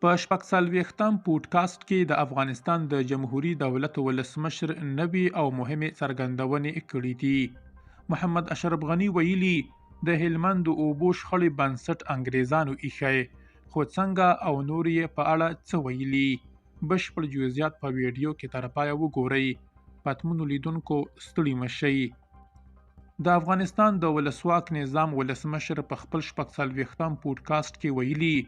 په شپږ څلوېښتم پوډکاسټ کې د افغانستان د جمهوري دولت ولسمشر نوې او مهمې څرګندونې کړې دي. محمد اشرف غني ویلي د هلمند د اوبو شخړې بنسټ انګریزانو ایښی، خو څنګه او نور یې په اړه څه ویلي. بشپړ جزئیات په ویډیو کې تر پایه وګورئ. پتمنو لیدونکو ستړي مشئ. د افغانستان د ولسواک نظام ولسمشر په خپل شپږ څلوېښتم پوډکاسټ کې ویلي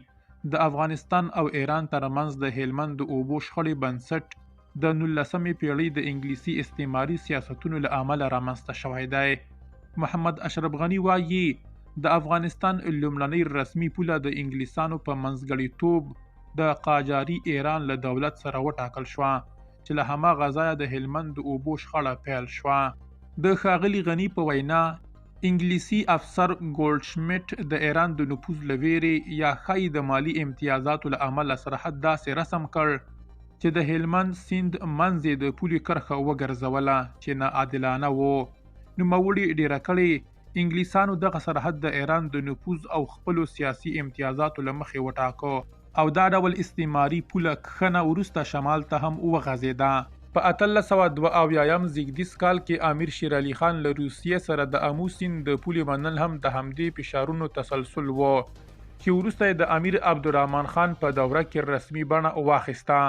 د افغانستان او ایران ترمنځ د هلمند د اوبو شخړې بنسټ د 19مې پیړۍ د انګلیسي استعماري سیاستونو له امله رامنځته شوی دی. محمد اشرف غني وایي د افغانستان لومړنۍ رسمي پوله د انګلیسانو په منځګړیتوب د قاجاري ایران له دولت سره وټاکل شوه، چې له هماغه ځایه د هلمند د اوبو شخړه پیل شوه. د ښاغلي غني په وینا انګلیسي افسر ګولډشمیټ د ایران د نفوذ له ویرې یا ښایي د مالي امتیازاتو له امله سرحد داسې رسم کړ چې د هلمند سیند منځ یې د پولې کرښه وګرځوله چې ناعادلانه و. نوموړي ډیره کړې انګلیسانو دغه سرحد د ایران د نفوذ او خپلو سیاسي امتیازاتو له مخې وټاکه او دا ډول استعماري پوله کښنه وروسته شمال ته هم وغځېده. په 1872 زیږدیز کال کې امیر شیر علي خان له روسیې سره د امو سیند د پولې منل هم د همدې فشارونو تسلسل و، چې وروسته یې د امیر عبدالرحمن خان په دوره کې رسمي بڼه واخیسته.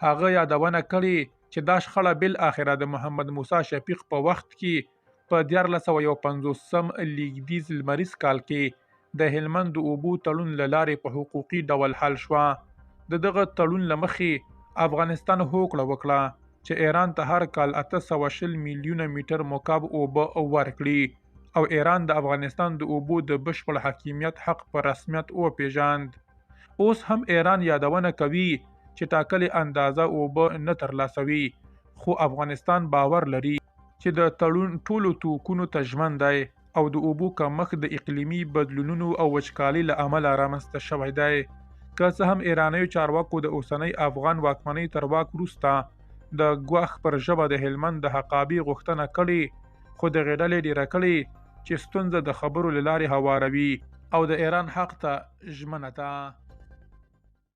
هغه یادونه کړې چې دا شخړه بالاخره د محمد موسی شفیق په وخت کې په 1451 لږدیز لمریز کال کې د هلمند د اوبو تړون له لارې په حقوقي ډول حل شوه. د دغه تړون له مخې افغانستان هوکړه وکړه چې ایران ته هر کال 820 میلیونه میټر مکعب اوبه ورکړي او ایران د افغانستان د اوبو د بشپړ حاکمیت حق په رسمیت وپیژاند. اوس هم ایران یادونه کوي چې ټاکلې اندازه اوبه نه ترلاسوي، خو افغانستان باور لري چې د تړون ټولو توکونو ته ژمن دی او د اوبو کمښت د اقلیمي بدلونونو او وچکالۍ له امله رامنځته شوی دی. که څه هم ایرانیو چارواکو د اوسنۍ افغان واکمنۍ تر واک وروسته د ګواښ پر ژبه د هلمند د حقابې غوښتنه کړې، خو دغې ډلې ډیره کړې چې ستونزه د خبرو له لارې هواروي او د ایران حق ته ژمنه ده.